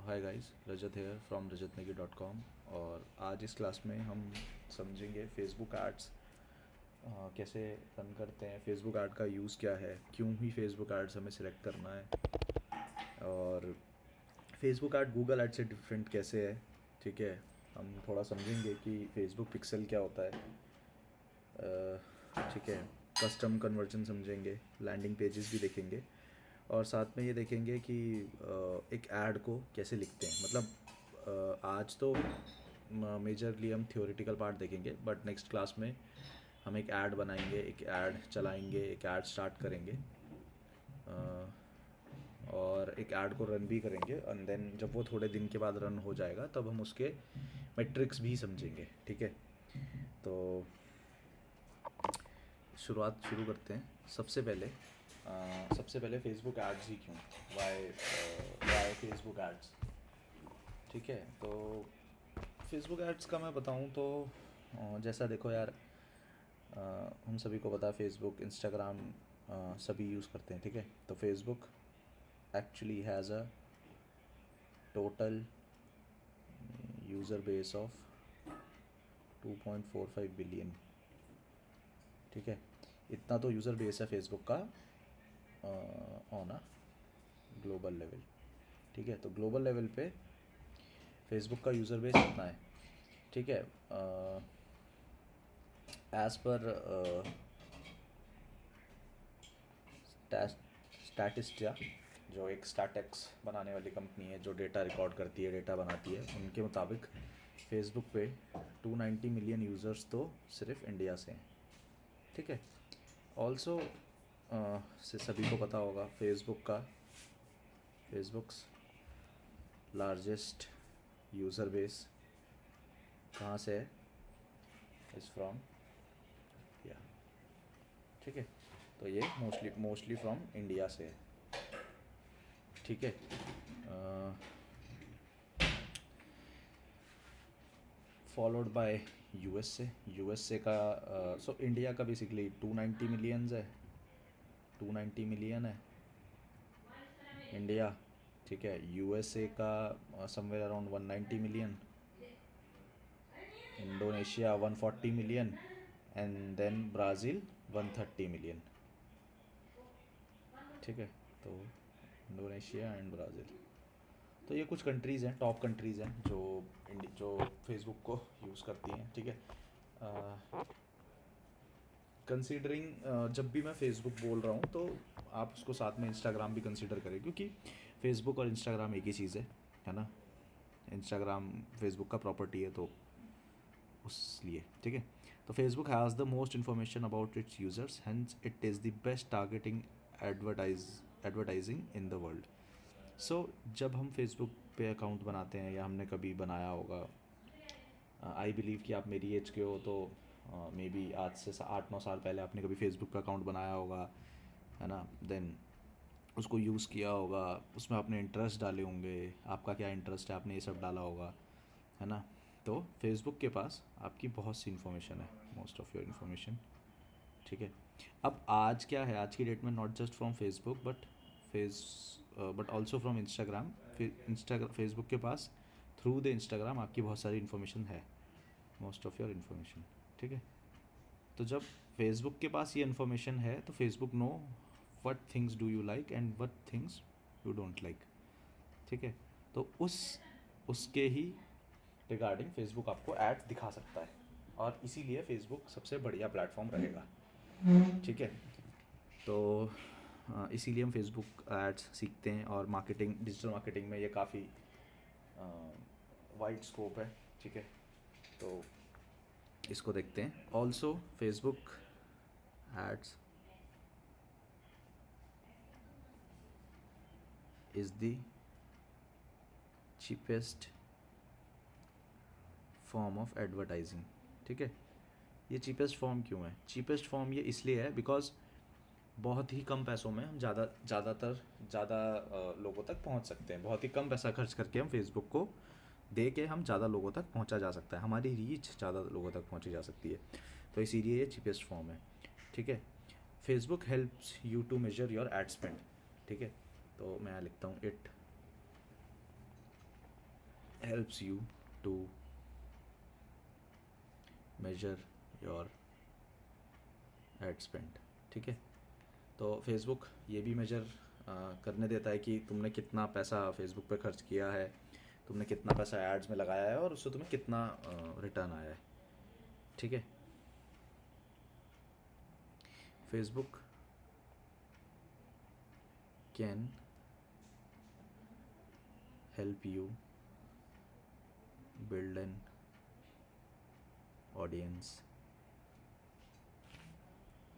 Hi guys, रजत है from rajatnegi.com। और आज इस क्लास में हम समझेंगे फेसबुक एड्स कैसे रन करते हैं, फेसबुक ऐड का यूज़ क्या है, क्यों ही फेसबुक एड्स हमें सिलेक्ट करना है, और फेसबुक ऐड गूगल ऐड से डिफरेंट कैसे है। ठीक है, हम थोड़ा समझेंगे कि फेसबुक पिक्सल क्या होता है। ठीक है, कस्टम कन्वर्जन समझेंगे, लैंडिंग पेजेस भी देखेंगे, और साथ में ये देखेंगे कि एक ऐड को कैसे लिखते हैं। मतलब आज तो मेजरली हम थियोरेटिकल पार्ट देखेंगे, बट नेक्स्ट क्लास में हम एक ऐड बनाएंगे, एक ऐड चलाएंगे, एक ऐड स्टार्ट करेंगे, और एक ऐड को रन भी करेंगे। एंड देन जब वो थोड़े दिन के बाद रन हो जाएगा तब हम उसके मेट्रिक्स भी समझेंगे। ठीक है, तो शुरू करते हैं। सबसे पहले फेसबुक एड्स ही क्यों, वाई फेसबुक एड्स। ठीक है, तो फेसबुक एड्स का मैं बताऊं तो जैसा देखो यार, हम सभी को पता है फेसबुक, इंस्टाग्राम सभी यूज़ करते हैं। ठीक है, तो Facebook actually has a total user base of 2.45 billion. ठीक है, इतना तो यूज़र बेस है फेसबुक का ऑन अ ग्लोबल लेवल। ठीक है, तो ग्लोबल लेवल पे फेसबुक का यूज़र बेस इतना है। ठीक है, एज़ पर स्टैटिस्टिया, जो एक स्टैटेक्स बनाने वाली कंपनी है जो डेटा रिकॉर्ड करती है, डेटा बनाती है, उनके मुताबिक फेसबुक पे 290 मिलियन यूज़र्स तो सिर्फ इंडिया से हैं। ठीक है, ऑल्सो से सभी को पता होगा फेसबुक्स लार्जेस्ट यूज़र बेस कहाँ से है, इज़ फ्रॉम या। ठीक है, तो ये मोस्टली फ्रॉम इंडिया से है। ठीक है, फॉलोड बाय यूएसए का। सो इंडिया का बेसिकली 290 मिलियंस है, 290 मिलियन है इंडिया। ठीक है, यूएसए का somewhere around 190 million, Indonesia 140 million, and then Brazil 130 million. ठीक है, तो इंडोनेशिया एंड ब्राज़ील, तो ये कुछ कंट्रीज़ हैं, टॉप कंट्रीज़ हैं जो फेसबुक को यूज़ करती हैं। ठीक है, कंसीडरिंग जब भी मैं फ़ेसबुक बोल रहा हूँ तो आप उसको साथ में इंस्टाग्राम भी कंसीडर करें, क्योंकि फ़ेसबुक और इंस्टाग्राम एक ही चीज़ है ना। इंस्टाग्राम फेसबुक का प्रॉपर्टी है, तो उस लिए। ठीक है, तो Facebook has the most information about its users, hence it is the best targeting advertising in the world. So जब हम फेसबुक पे अकाउंट बनाते हैं, या हमने कभी बनाया होगा, आई बिलीव कि आप मेरी एज के हो, तो मे बी आज से 8-9 साल पहले आपने कभी फेसबुक पे अकाउंट बनाया होगा, है ना। देन उसको यूज़ किया होगा, उसमें आपने इंटरेस्ट डाले होंगे, आपका क्या इंटरेस्ट है आपने ये सब डाला होगा, है ना। तो फेसबुक के पास आपकी बहुत सी इन्फॉर्मेशन है, मोस्ट ऑफ़ योर इन्फॉर्मेशन। ठीक है, अब आज क्या है, आज की डेट में not just from Facebook but also from Instagram. फिर फेसबुक के पास थ्रू द इंस्टाग्राम आपकी बहुत सारी इन्फॉर्मेशन है, मोस्ट ऑफ़ योर इन्फॉर्मेशन। ठीक है, तो जब फेसबुक के पास ये इन्फॉर्मेशन है तो Facebook know what things do you like and what things you don't like. ठीक है, तो उसके ही रिगार्डिंग फेसबुक आपको ऐड दिखा सकता है, और इसीलिए फेसबुक सबसे बढ़िया प्लेटफॉर्म रहेगा। ठीक है, तो इसीलिए हम फेसबुक एड्स सीखते हैं, और डिजिटल मार्केटिंग में ये काफ़ी वाइड स्कोप है। ठीक है, तो इसको देखते हैं। Also Facebook ads is the cheapest form of advertising. ठीक है, ये चीपेस्ट फॉर्म क्यों है? चीपेस्ट फॉर्म ये इसलिए है बिकॉज बहुत ही कम पैसों में हम ज़्यादा लोगों तक पहुंच सकते हैं। बहुत ही कम पैसा खर्च करके हम फेसबुक को दे के हम ज़्यादा लोगों तक पहुंचा जा सकता है, हमारी रीच ज़्यादा लोगों तक पहुंची जा सकती है, तो इसीलिए ये चीपेस्ट फॉर्म है। ठीक है, Facebook helps you to measure your ad spend. ठीक है, तो मैं यहाँ लिखता हूँ, it helps you to measure your ad spend. ठीक है, तो फेसबुक ये भी मेजर करने देता है कि तुमने कितना पैसा फेसबुक पे खर्च किया है, तुमने कितना पैसा एड्स में लगाया है और उससे तुम्हें कितना रिटर्न आया है. ठीक है, Facebook can help you build an audience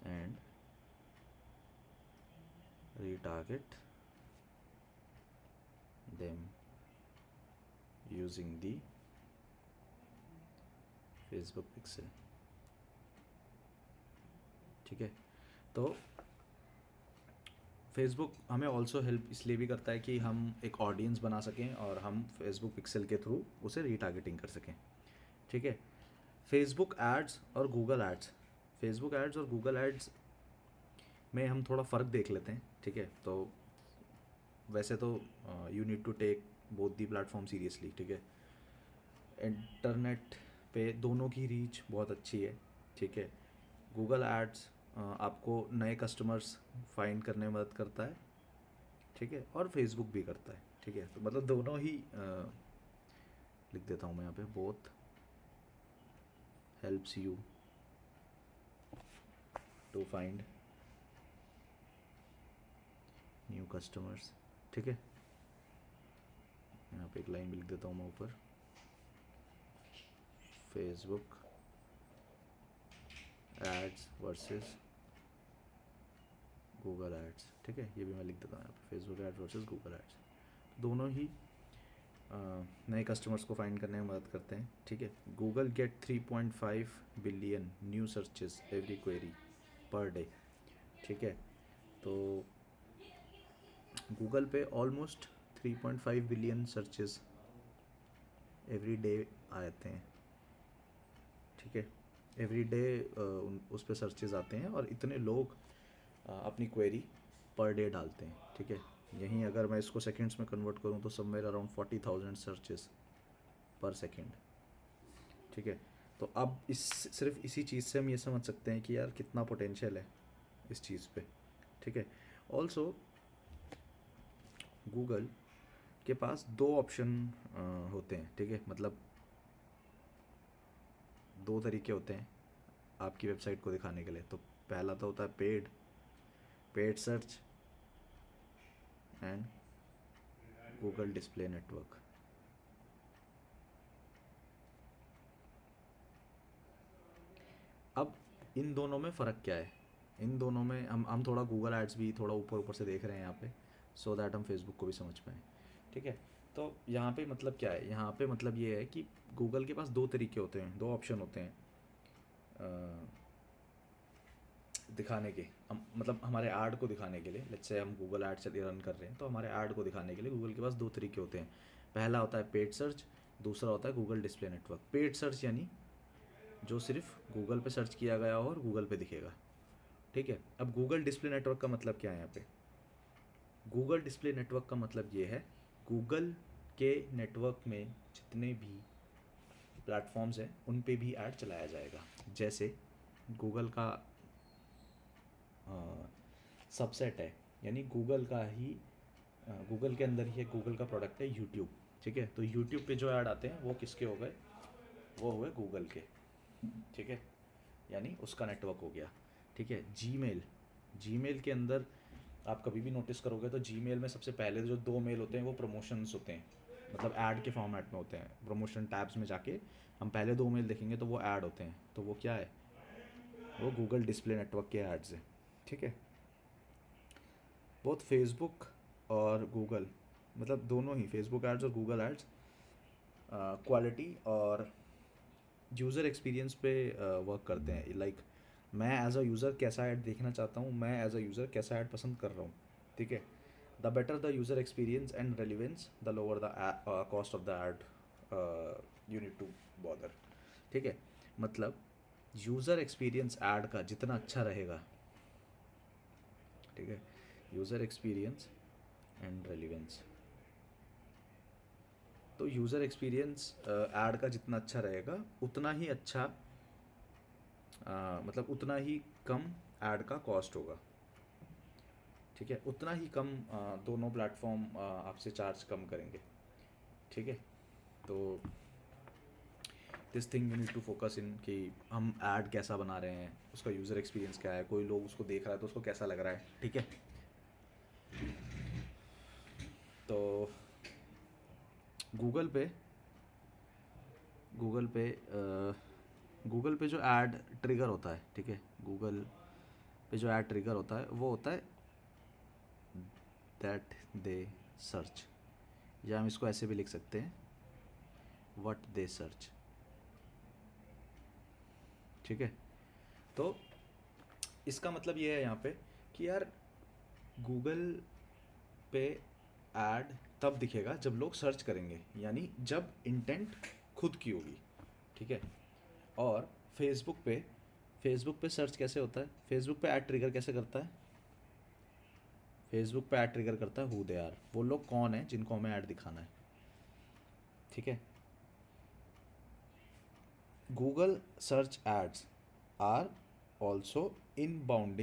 and retarget them using the Facebook pixel. ठीक है, तो फेसबुक हमें ऑल्सो हेल्प इसलिए भी करता है कि हम एक ऑडियंस बना सकें और हम फेसबुक पिक्सल के थ्रू उसे रीटारगेटिंग कर सकें. ठीक है, फेसबुक एड्स और गूगल एड्स, फेसबुक एड्स और गूगल एड्स में हम थोड़ा फ़र्क देख लेते हैं. ठीक है, तो वैसे तो you need to take both the platform seriously. ठीक है, इंटरनेट पे दोनों की रीच बहुत अच्छी है. ठीक है, गूगल एड्स आपको नए कस्टमर्स फाइंड करने में मदद करता है. ठीक है, और फेसबुक भी करता है. ठीक है, तो मतलब दोनों ही लिख देता हूँ मैं यहाँ पे, both helps you to find new customers. ठीक है, यहाँ पे एक लाइन भी लिख देता हूँ मैं ऊपर, Facebook ads versus Google ads. ठीक है, ये भी मैं लिख देता हूँ यहाँ पे, Facebook ads versus Google ads. दोनों ही नए कस्टमर्स को फाइंड करने में मदद करते हैं. ठीक है, Google get 3.5 billion new searches every query per day. ठीक है, तो गूगल पे almost 3.5 billion searches every day आते हैं. ठीक है, एवरी डे उस पर सर्चेस आते हैं और इतने लोग अपनी क्वेरी पर डे डालते हैं. ठीक है, यहीं अगर मैं इसको सेकंड्स में कन्वर्ट करूं तो समवेयर अराउंड 40,000 सर्चेस पर सेकंड. ठीक है, तो अब इस सिर्फ इसी चीज़ से हम ये समझ सकते हैं कि यार कितना पोटेंशियल है इस चीज़ पे. ठीक है, ऑल्सो गूगल के पास दो ऑप्शन होते हैं. ठीक है, मतलब दो तरीके होते हैं आपकी वेबसाइट को दिखाने के लिए. तो पहला तो होता है paid search and Google display network. अब इन दोनों में फ़र्क क्या है? इन दोनों में हम थोड़ा गूगल एड्स भी थोड़ा ऊपर ऊपर से देख रहे हैं यहाँ पे, सो दैट हम फेसबुक को भी समझ पाएँ. ठीक है, तो यहाँ पे मतलब क्या है? यहाँ पे मतलब ये है कि गूगल के पास दो तरीके होते हैं, दो ऑप्शन होते हैं दिखाने के. हम मतलब हमारे ऐड को दिखाने के लिए, लेट्स से हम गूगल ऐड चलिए रन कर रहे हैं, तो हमारे ऐड को दिखाने के लिए गूगल के पास दो तरीके होते हैं. पहला होता है पेड सर्च, दूसरा होता है Google display network. Paid search यानी जो सिर्फ गूगल पे सर्च किया गया हो और गूगल पे दिखेगा. ठीक है, अब गूगल डिस्प्ले नेटवर्क का मतलब क्या है? यहाँ पे गूगल डिस्प्ले नेटवर्क का मतलब ये है, गूगल के नेटवर्क में जितने भी प्लेटफॉर्म्स हैं उन पे भी ऐड चलाया जाएगा. जैसे गूगल का सबसेट है, यानी गूगल का ही गूगल के अंदर ही एक गूगल का प्रोडक्ट है यूट्यूब. ठीक है, तो यूट्यूब पे जो ऐड आते हैं वो किसके हो गए? वो हुए गूगल के. ठीक है, यानी उसका नेटवर्क हो गया. ठीक है, जीमेल के अंदर आप कभी भी नोटिस करोगे तो जीमेल में सबसे पहले जो दो मेल होते हैं वो प्रमोशंस होते हैं, मतलब ऐड के फॉर्मेट में होते हैं. प्रमोशन टैब्स में जाके हम पहले दो मेल देखेंगे तो वो ऐड होते हैं. तो वो क्या है? वो गूगल डिस्प्ले नेटवर्क के एड्स हैं. ठीक है, बहुत फेसबुक और गूगल, मतलब दोनों ही फेसबुक एड्स और गूगल एड्स क्वालिटी और यूज़र एक्सपीरियंस पे वर्क करते हैं. लाइक मैं एज अ यूज़र कैसा ऐड देखना चाहता हूँ, मैं एज अ यूज़र कैसा ऐड पसंद कर रहा हूँ. ठीक है, the better the user experience and relevance the lower the cost of the add you need to bother. ठीक है, मतलब यूज़र एक्सपीरियंस ऐड का जितना अच्छा रहेगा, ठीक है, यूज़र एक्सपीरियंस एंड रेलिवेंस तो यूज़र एक्सपीरियंस ऐड का जितना अच्छा रहेगा उतना ही अच्छा मतलब उतना ही कम ऐड का कॉस्ट होगा, ठीक है, उतना ही कम दोनों प्लेटफॉर्म आपसे चार्ज कम करेंगे, ठीक है। तो this thing we need to focus in कि हम ऐड कैसा बना रहे हैं, उसका यूज़र एक्सपीरियंस क्या है, कोई लोग उसको देख रहा है तो उसको कैसा लग रहा है, ठीक है। तो गूगल पे गूगल पे गूगल पे जो ऐड ट्रिगर होता है, ठीक है, गूगल पे जो ऐड ट्रिगर होता है वो होता है दैट दे सर्च, या हम इसको ऐसे भी लिख सकते हैं व्हाट दे सर्च, ठीक है। तो इसका मतलब ये है यहाँ पे कि यार गूगल पे ऐड तब दिखेगा जब लोग सर्च करेंगे, यानी जब इंटेंट खुद की होगी, ठीक है। और फेसबुक पे सर्च कैसे होता है, फेसबुक पे ऐड ट्रिगर कैसे करता है, फेसबुक पे ऐड ट्रिगर करता है हु दे आर, वो लोग कौन है जिनको हमें ऐड दिखाना है, ठीक है। Google search ads are also inbound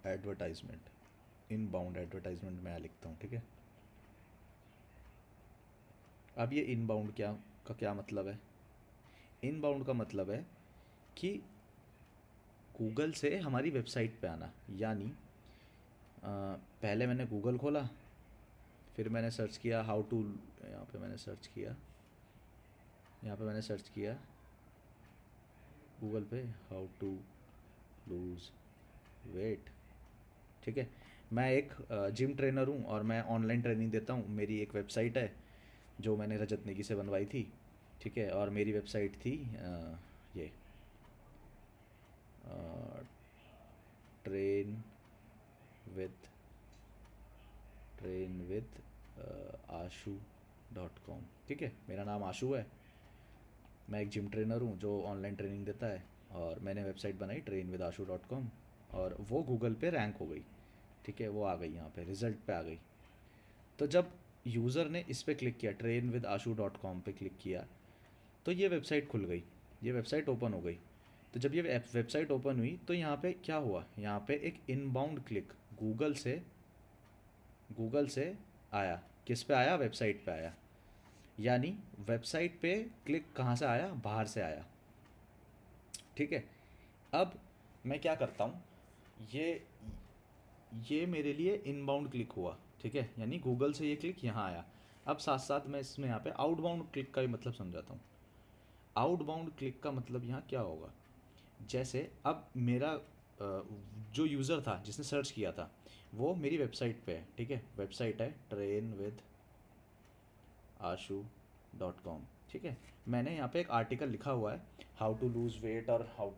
advertisement, inbound advertisement मैं लिखता हूँ, ठीक है। अब ये इनबाउंड क्या मतलब है, इनबाउंड का मतलब है कि गूगल से हमारी वेबसाइट पे आना, यानी पहले मैंने गूगल खोला, फिर मैंने सर्च किया हाउ टू, यहाँ पे मैंने सर्च किया गूगल पे हाउ टू लूज़ वेट, ठीक है। मैं एक जिम ट्रेनर हूँ और मैं ऑनलाइन ट्रेनिंग देता हूँ, मेरी एक वेबसाइट है जो मैंने रजत नेगी से बनवाई थी, ठीक है। और मेरी वेबसाइट थी ये train with train with Ashu dot com, ठीक है। मेरा नाम आशू है, मैं एक जिम ट्रेनर हूँ जो ऑनलाइन ट्रेनिंग देता है, और मैंने वेबसाइट बनाई train with Ashu dot com, और वो गूगल पे रैंक हो गई, ठीक है, वो आ गई यहाँ पे रिज़ल्ट पे आ गई। तो जब यूज़र ने इस पे क्लिक किया, train with Ashu dot com पर क्लिक किया, तो ये वेबसाइट खुल गई, ये वेबसाइट ओपन हो गई। तो जब ये वेबसाइट ओपन हुई तो यहाँ पे क्या हुआ, यहाँ पे एक इनबाउंड क्लिक गूगल से आया, किस पे आया, वेबसाइट पे आया। यानी वेबसाइट पे क्लिक कहाँ से आया, बाहर से आया, ठीक है। अब मैं क्या करता हूँ, ये ये मेरे लिए इनबाउंड क्लिक हुआ, ठीक है, यानी गूगल से ये क्लिक यहाँ आया। अब साथ साथ मैं इसमें यहाँ पे आउटबाउंड क्लिक का भी मतलब समझाता हूँ। आउटबाउंड क्लिक का मतलब यहाँ क्या होगा, जैसे अब मेरा जो यूज़र था जिसने सर्च किया था वो मेरी वेबसाइट पे है, ठीक है, वेबसाइट है train with Ashu dot com, ठीक है। मैंने यहाँ पे एक आर्टिकल लिखा हुआ है हाउ टू लूज़ वेट और हाउ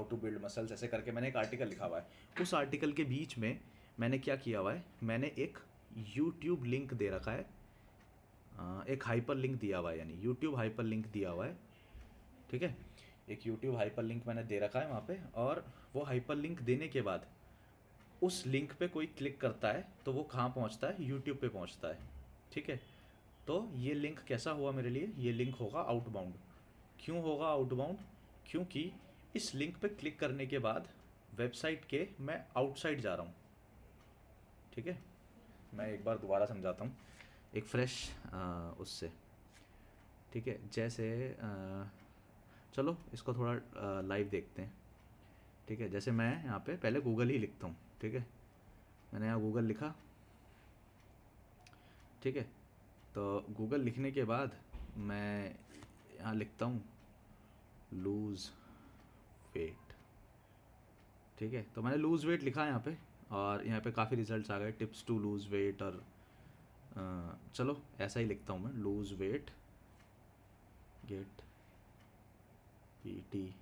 टू बिल्ड मसल्स, ऐसे करके मैंने एक आर्टिकल लिखा हुआ है। उस आर्टिकल के बीच में मैंने क्या किया हुआ है, मैंने एक यूट्यूब लिंक दे रखा है, एक हाइपर लिंक दिया हुआ है, यानी यूट्यूब हाइपर लिंक दिया हुआ है, ठीक है। एक यूट्यूब हाइपर लिंक मैंने दे रखा है वहाँ पे, और वो हाइपर लिंक देने के बाद उस लिंक पे कोई क्लिक करता है तो वो कहाँ पहुँचता है, यूट्यूब पे पहुँचता है, ठीक है। तो ये लिंक कैसा हुआ मेरे लिए, ये लिंक होगा आउटबाउंड। क्यों होगा आउटबाउंड, क्योंकि इस लिंक पे क्लिक करने के बाद वेबसाइट के मैं आउटसाइड जा रहा हूँ, ठीक है। मैं एक बार दोबारा समझाता हूँ एक फ्रेश उससे, ठीक है। जैसे चलो इसको थोड़ा लाइव देखते हैं, ठीक है। जैसे मैं यहाँ पे पहले गूगल ही लिखता हूँ, ठीक है, मैंने यहाँ गूगल लिखा, ठीक है। तो गूगल लिखने के बाद मैं यहाँ लिखता हूँ लूज़ वेट, ठीक है। तो मैंने लूज़ वेट लिखा है यहाँ पे, और यहाँ पे काफ़ी रिजल्ट्स आ गए, टिप्स टू लूज़ वेट, और चलो ऐसा ही लिखता हूँ मैं, lose weight get PT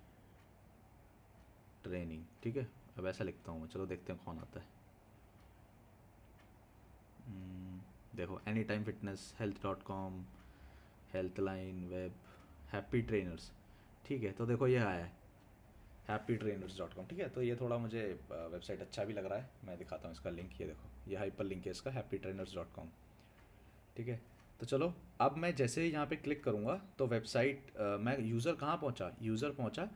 training, ठीक है। अब ऐसा लिखता हूँ मैं, चलो देखते हैं कौन आता है। देखो any time fitness, health dot com, health line web, happy trainers, ठीक है। तो देखो ये आया है हैप्पी ट्रेनर्स डॉट कॉम, ठीक है। तो ये थोड़ा मुझे वेबसाइट अच्छा भी लग रहा है, मैं दिखाता हूँ इसका लिंक, ये देखो ये हाइपर लिंक है इसका हैप्पी ट्रेनर्स डॉट कॉम, ठीक है। तो चलो, अब मैं जैसे ही यहाँ पे क्लिक करूँगा तो वेबसाइट, मैं यूज़र कहाँ पहुँचा, यूज़र पहुँचा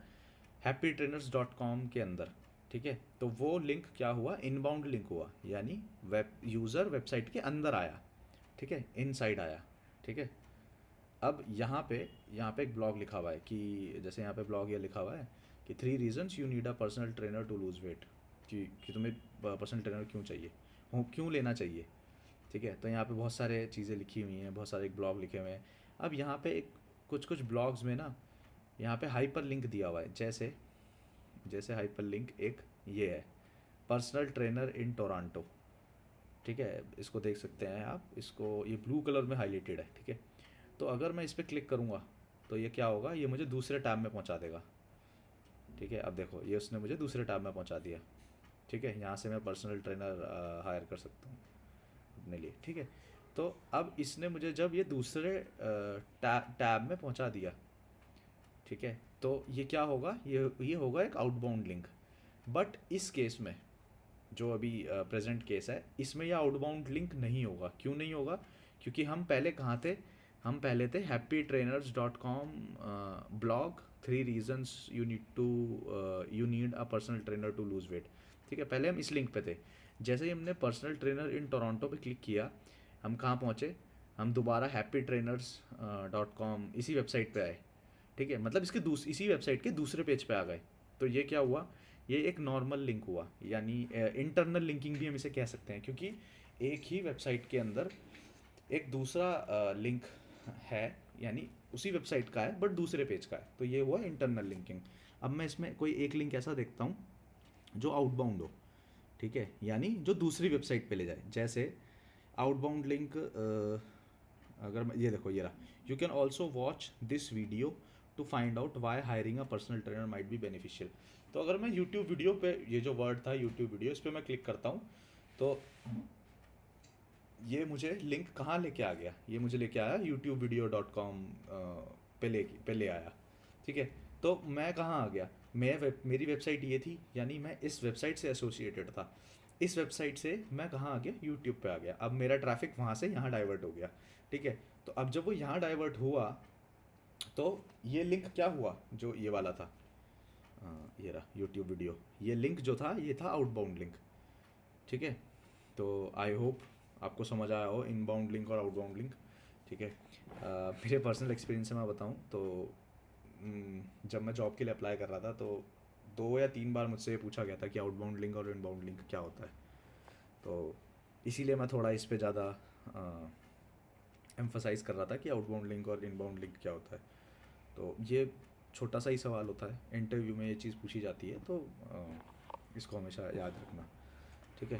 happytrainers.com के अंदर। ठीक है, तो वो लिंक क्या हुआ, इनबाउंड लिंक हुआ, यानी वेब यूज़र वेबसाइट के अंदर आया। ठीक है, इनसाइड आया। ठीक है, अब यहाँ पे एक ब्लॉग लिखा हुआ है कि जैसे यहाँ पे ब्लॉग ये लिखा हुआ है कि 3 reasons you need a personal trainer to lose weight, कि तुम्हें पर्सनल ट्रेनर क्यों चाहिए, हो क्यों लेना चाहिए। ठीक है, तो यहाँ पे बहुत सारे चीज़ें लिखी हुई हैं, बहुत सारे ब्लॉग लिखे हुए हैं। अब यहाँ पे एक कुछ कुछ ब्लॉग्स में ना यहाँ पे हाइपर लिंक दिया हुआ है, जैसे जैसे हाइपर लिंक एक ये है, पर्सनल ट्रेनर इन टोरंटो। ठीक है, इसको देख सकते हैं आप, इसको ये ब्लू कलर में हाईलाइटेड है। ठीक है, तो अगर मैं इस पर क्लिक करूँगा तो ये क्या होगा, ये मुझे दूसरे टैब में पहुँचा देगा। ठीक है, अब देखो ये उसने मुझे दूसरे टैब में पहुँचा दिया। ठीक है, यहाँ से मैं पर्सनल ट्रेनर हायर कर सकता हूँ अपने लिए। ठीक है, तो अब इसने मुझे जब ये दूसरे टैब में पहुँचा दिया, ठीक है, तो ये क्या होगा, ये होगा एक आउटबाउंड लिंक। बट इस केस में, जो अभी प्रेजेंट केस है, इसमें यह आउटबाउंड लिंक नहीं होगा। क्यों नहीं होगा, क्योंकि हम पहले कहाँ थे, हम पहले थे happytrainers.com blog 3 reasons you need a personal trainer to lose weight. ठीक है, पहले हम इस लिंक पे थे। जैसे ही हमने पर्सनल ट्रेनर इन टोरंटो पे क्लिक किया, हम कहाँ पहुँचे, हम दोबारा happytrainers.com इसी वेबसाइट पे आए। ठीक है, मतलब इसके इसी वेबसाइट के दूसरे पेज पे आ गए। तो ये क्या हुआ, ये एक नॉर्मल लिंक हुआ, यानी इंटरनल लिंकिंग भी हम इसे कह सकते हैं, क्योंकि एक ही वेबसाइट के अंदर एक दूसरा लिंक है, यानी उसी वेबसाइट का है बट दूसरे पेज का है, तो ये हुआ इंटरनल लिंकिंग। अब मैं इसमें कोई एक लिंक ऐसा देखता हूँ जो आउटबाउंड हो। ठीक है, यानी जो दूसरी वेबसाइट पे ले जाए। जैसे आउटबाउंड लिंक, अगर मैं ये देखो, ये रहा, you can also watch this video to find out why hiring a personal trainer might be beneficial. तो अगर मैं यूट्यूब वीडियो पे, ये जो वर्ड था यूट्यूब वीडियो, इस पर मैं क्लिक करता हूँ तो ये मुझे लिंक कहाँ लेके आ गया, ये मुझे लेके आया youtube.video.com पे ले आया। ठीक है, तो मैं कहाँ आ गया, मेरी वेबसाइट ये थी, यानी मैं इस वेबसाइट से एसोसिएटेड था। इस वेबसाइट से मैं कहाँ आ गया, यूट्यूब पे आ गया। अब मेरा ट्रैफिक वहाँ से यहाँ डाइवर्ट हो गया। ठीक है, तो अब जब वो यहाँ डाइवर्ट हुआ तो ये लिंक क्या हुआ, जो ये वाला था, ये रहा यूट्यूब वीडियो, ये लिंक जो था ये था आउटबाउंड लिंक। ठीक है, तो आई होप आपको समझ आया हो इनबाउंड लिंक और आउटबाउंड लिंक। ठीक है, मेरे पर्सनल एक्सपीरियंस से मैं बताऊं तो जब मैं जॉब के लिए अप्लाई कर रहा था तो 2 या 3 बार मुझसे ये पूछा गया था कि आउटबाउंड लिंक और इनबाउंड लिंक क्या होता है। तो इसीलिए मैं थोड़ा इस पे ज़्यादा एम्फोसाइज कर रहा था कि आउटबाउंड लिंक और इनबाउंड लिंक क्या होता है। तो ये छोटा सा ही सवाल होता है, इंटरव्यू में ये चीज़ पूछी जाती है, तो इसको हमेशा याद रखना। ठीक है,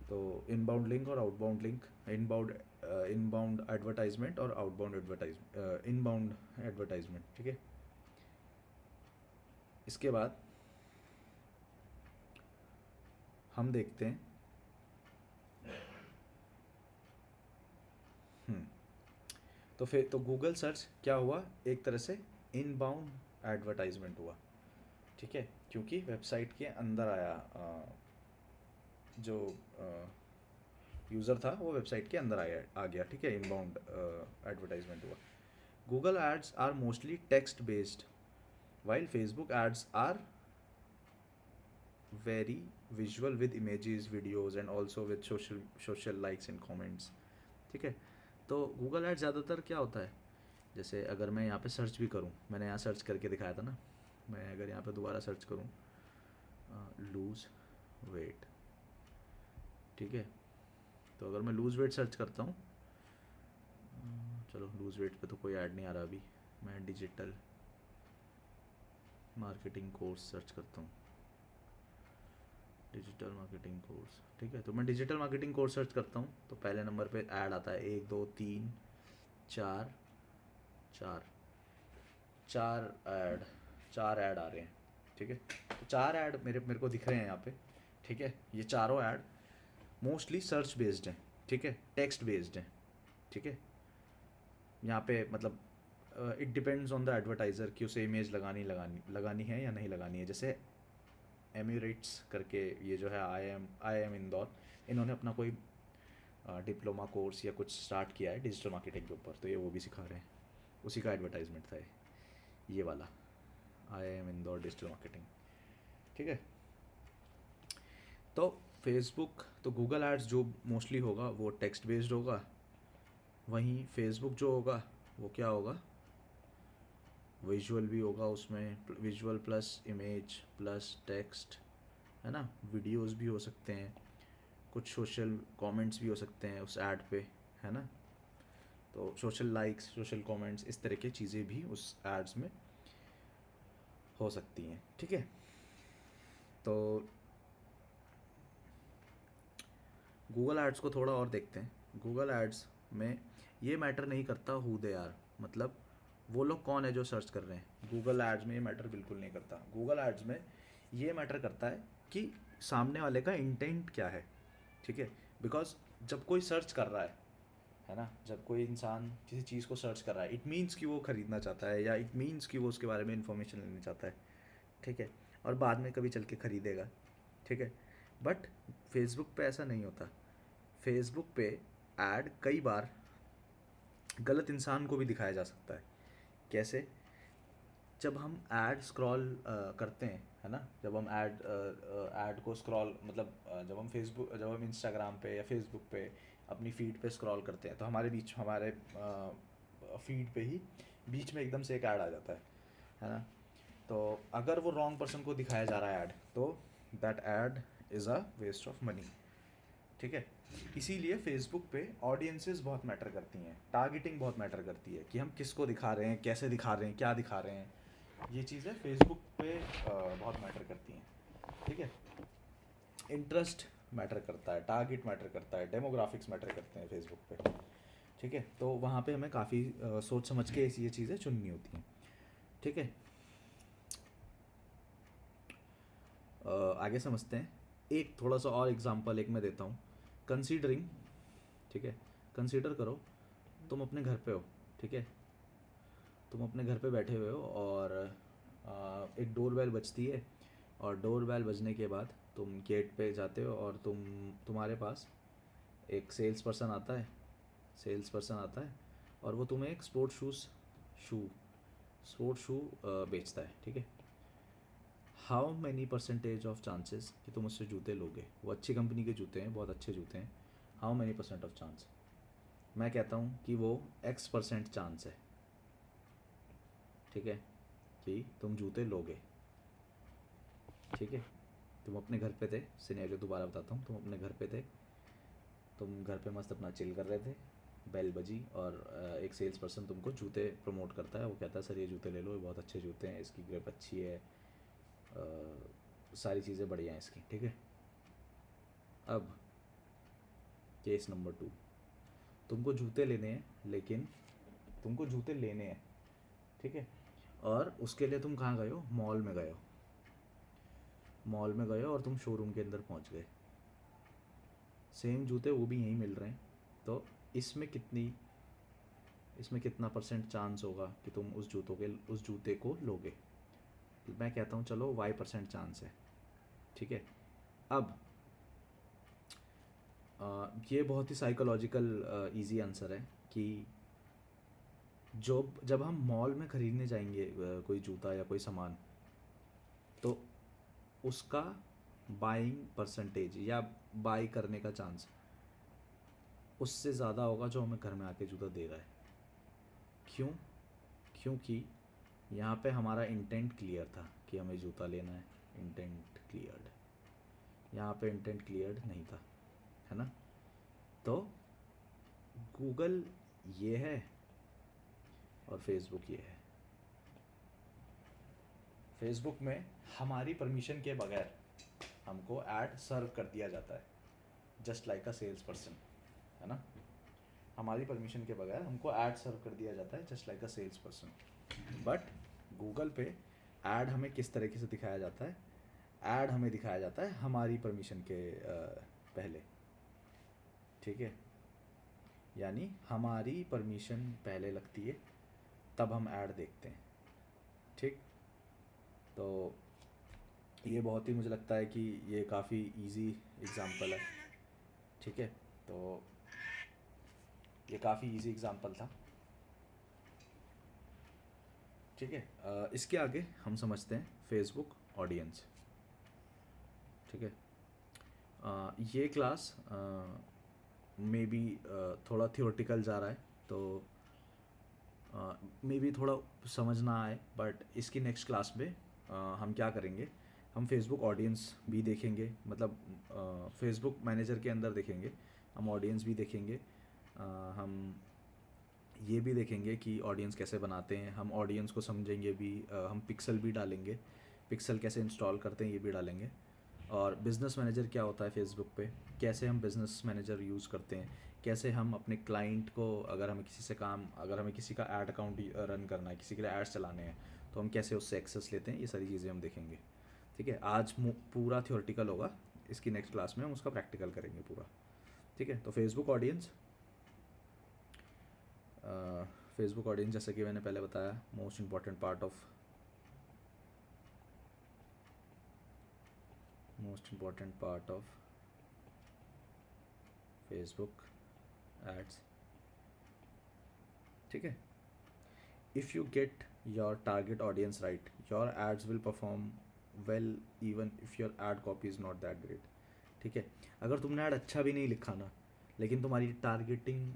तो इनबाउंड लिंक और आउटबाउंड लिंक, इनबाउंड एडवर्टाइजमेंट और इनबाउंड एडवर्टाइजमेंट। ठीक है, इसके बाद हम देखते हैं, हम्म, तो फिर तो गूगल सर्च क्या हुआ, एक तरह से इनबाउंड एडवर्टाइजमेंट हुआ। ठीक है, क्योंकि वेबसाइट के अंदर आया, जो यूज़र था वो वेबसाइट के अंदर आ गया। ठीक है, इनबाउंड एडवर्टाइजमेंट हुआ। Google ads are mostly text based, while Facebook ads are very visual with images, videos and also with social likes and comments. ठीक है, तो गूगल एड्स ज़्यादातर क्या होता है, जैसे अगर मैं यहाँ पे सर्च भी करूँ, मैंने यहाँ सर्च करके दिखाया था ना, मैं अगर यहाँ पे दोबारा सर्च करूँ लूज़ वेट। ठीक है, तो अगर मैं लूज़ वेट सर्च करता हूँ, चलो लूज़ वेट पे तो कोई ऐड नहीं आ रहा अभी, मैं डिजिटल मार्केटिंग कोर्स सर्च करता हूँ, डिजिटल मार्केटिंग कोर्स। ठीक है, तो मैं डिजिटल मार्केटिंग कोर्स सर्च करता हूँ तो पहले नंबर पे ऐड आता है, 1 2 3 4 4 4 ऐड, 4 ऐड आ रहे हैं। ठीक है, तो 4 ऐड मेरे को दिख रहे हैं यहाँ पे। ठीक है, ये चारों ऐड मोस्टली सर्च बेस्ड हैं। ठीक है, टेक्स्ट बेस्ड हैं। ठीक है, यहाँ पे मतलब it depends on the advertiser कि उसे इमेज लगानी है या नहीं लगानी है। जैसे एमिरेट्स करके, ये जो है आई एम इंदौर, इन्होंने अपना कोई डिप्लोमा कोर्स या कुछ स्टार्ट किया है डिजिटल मार्केटिंग के ऊपर, तो ये वो भी सिखा रहे हैं, उसी का एडवर्टाइजमेंट था ये वाला, IIM इंदौर डिजिटल मार्केटिंग। ठीक है, तो फेसबुक तो गूगल एड्स जो मोस्टली होगा वो टेक्स्ट बेस्ड होगा, वहीं फेसबुक जो होगा वो क्या होगा, विजुअल भी होगा उसमें, visual plus image plus text, है ना, वीडियोस भी हो सकते हैं, कुछ सोशल कमेंट्स भी हो सकते हैं उस ऐड पे, है ना, तो सोशल लाइक्स, सोशल कमेंट्स, इस तरह की चीज़ें भी उस एड्स में हो सकती हैं। ठीक है, तो गूगल एड्स को थोड़ा और देखते हैं। गूगल एड्स में ये मैटर नहीं करता हु दे आर, मतलब वो लोग कौन है जो सर्च कर रहे हैं, गूगल एड्स में ये मैटर बिल्कुल नहीं करता। गूगल एड्स में ये मैटर करता है कि सामने वाले का इंटेंट क्या है। ठीक है, बिकॉज जब कोई सर्च कर रहा है ना, जब कोई इंसान किसी चीज़ को सर्च कर रहा है, इट मीन्स कि वो ख़रीदना चाहता है, या इट मीन्स कि वो उसके बारे में इंफॉर्मेशन लेना चाहता है। ठीक है, और बाद में कभी चल के ख़रीदेगा। ठीक है, बट फेसबुक पे ऐसा नहीं होता। फेसबुक पे ऐड कई बार गलत इंसान को भी दिखाया जा सकता है। कैसे? जब हम ऐड स्क्रॉल करते हैं, है ना, जब हम ऐड को स्क्रॉल, मतलब जब हम फेसबुक, जब हम इंस्टाग्राम पे या फेसबुक पे अपनी फीड पे स्क्रॉल करते हैं, तो हमारे फीड पे ही बीच में एकदम से एक ऐड आ जाता है ना, तो अगर वो रॉन्ग पर्सन को दिखाया जा रहा है ऐड, तो that ad is a waste of money. ठीक है, इसीलिए फेसबुक पे ऑडियंसेस बहुत मैटर करती हैं, टारगेटिंग बहुत मैटर करती है कि हम किसको दिखा रहे हैं, कैसे दिखा रहे हैं, क्या दिखा रहे हैं, ये चीज़ें फेसबुक पे बहुत मैटर करती हैं। ठीक है, इंटरेस्ट मैटर करता है, टारगेट मैटर करता है, डेमोग्राफिक्स मैटर करते हैं फेसबुक पे। ठीक है, तो वहाँ पे हमें काफ़ी सोच समझ के ये चीज़ें चुननी होती हैं। ठीक है, आगे समझते हैं। एक थोड़ा सा और एग्जांपल एक मैं देता हूँ, कंसीडरिंग। ठीक है, कंसीडर करो तुम अपने घर पे हो। ठीक है, तुम अपने घर पे बैठे हुए हो और एक डोर बेल बजती है, और डोर बेल बजने के बाद तुम गेट पे जाते हो और तुम्हारे पास एक सेल्स पर्सन आता है और वो तुम्हें एक स्पोर्ट शू बेचता है। ठीक है, how many percentage of chances कि तुम उससे जूते लोगे, वो अच्छी कंपनी के जूते हैं, बहुत अच्छे जूते हैं, how many percent of chance? मैं कहता हूँ कि वो X% चांस है। ठीक है, कि तुम जूते लोगे। ठीक है, तुम अपने घर पे थे, सिनेरियो दोबारा बताता हूँ, तुम अपने घर पे थे, तुम घर पे मस्त अपना चिल कर रहे थे, बेल बजी और एक सेल्स पर्सन तुमको जूते प्रमोट करता है, वो कहता है सर ये जूते ले लो, ये बहुत अच्छे जूते हैं, इसकी ग्रिप अच्छी है, सारी चीज़ें बढ़िया हैं इसकी। ठीक है, अब केस नंबर 2, तुमको जूते लेने हैं, लेकिन तुमको जूते लेने हैं। ठीक है, और उसके लिए तुम कहाँ गए हो, मॉल में गए हो, और तुम शोरूम के अंदर पहुँच गए, सेम जूते वो भी यहीं मिल रहे हैं, तो इसमें कितना परसेंट चांस होगा कि तुम उस जूते को लोगे? मैं कहता हूँ चलो Y% चांस है। ठीक है, अब ये बहुत ही साइकोलॉजिकल इजी आंसर है कि जब हम मॉल में ख़रीदने जाएंगे कोई जूता या कोई सामान, तो उसका बाइंग परसेंटेज या बाई करने का चांस उससे ज़्यादा होगा जो हमें घर में आके जूता दे रहा है। क्यों? क्योंकि यहाँ पे हमारा इंटेंट क्लियर था कि हमें जूता लेना है, इंटेंट क्लियर्ड। यहाँ पे इंटेंट क्लियर्ड नहीं था, है ना। तो गूगल ये है और फेसबुक ये है। फेसबुक में हमारी परमिशन के बगैर हमको ऐड सर्व कर दिया जाता है, just like a sales person, है ना। हमारी परमिशन के बगैर हमको ऐड सर्व कर दिया जाता है, just like a sales person. But Google पे ऐड हमें किस तरीके से दिखाया जाता है? ऐड हमें दिखाया जाता है हमारी परमिशन के पहले। ठीक है, यानी हमारी परमिशन पहले लगती है, तब हम ऐड देखते हैं। ठीक, तो ये बहुत ही मुझे लगता है कि ये काफ़ी इजी एग्जांपल है। ठीक है, तो ये काफ़ी इजी एग्जांपल था, ठीक है। इसके आगे हम समझते हैं फेसबुक ऑडियंस, ठीक है। ये क्लास मे बी थोड़ा थियोरटिकल जा रहा है, तो मे बी थोड़ा समझ ना आए, बट इसकी नेक्स्ट क्लास में हम क्या करेंगे, हम फेसबुक ऑडियंस भी देखेंगे, मतलब फेसबुक मैनेजर के अंदर देखेंगे, हम ऑडियंस भी देखेंगे, हम ये भी देखेंगे कि ऑडियंस कैसे बनाते हैं, हम ऑडियंस को समझेंगे भी, हम पिक्सल भी डालेंगे, पिक्सल कैसे इंस्टॉल करते हैं ये भी डालेंगे, और बिज़नेस मैनेजर क्या होता है फेसबुक पे, कैसे हम बिज़नेस मैनेजर यूज़ करते हैं, कैसे हम अपने क्लाइंट को, अगर हमें किसी से काम, अगर हमें किसी का ऐड अकाउंट रन करना है, किसी के लिए एड्स चलाने हैं, तो हम कैसे उससे एक्सेस लेते हैं, ये सारी चीज़ें हम देखेंगे, ठीक है। आज पूरा थियोरटिकल होगा, इसकी नेक्स्ट क्लास में हम उसका प्रैक्टिकल करेंगे पूरा, ठीक है। तो फेसबुक ऑडियंस जैसे कि मैंने पहले बताया, most important part of Facebook ads, ठीक है। If you get your target audience right, your ads will perform well even if your ad copy is not that great, ठीक है। अगर तुमने ऐड अच्छा भी नहीं लिखा ना, लेकिन तुम्हारी टारगेटिंग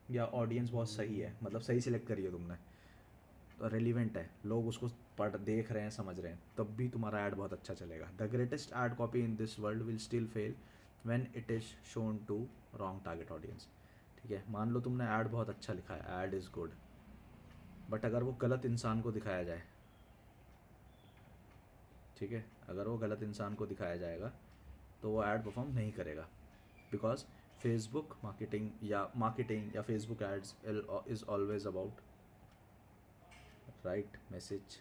या ऑडियंस बहुत सही है, मतलब सही सिलेक्ट करी है तुमने, तो रेलिवेंट है, लोग उसको पढ़ देख रहे हैं, समझ रहे हैं, तब भी तुम्हारा ऐड बहुत अच्छा चलेगा। The greatest ad copy in this world will still fail when it is shown to wrong target audience, ठीक है। मान लो तुमने ऐड बहुत अच्छा लिखा है, ऐड इज़ गुड, बट अगर वो गलत इंसान को दिखाया जाए, ठीक है, अगर वो गलत इंसान को दिखाया जाएगा तो वो ऐड परफॉर्म नहीं करेगा, बिकॉज फेसबुक मार्केटिंग या Facebook ads is always about right message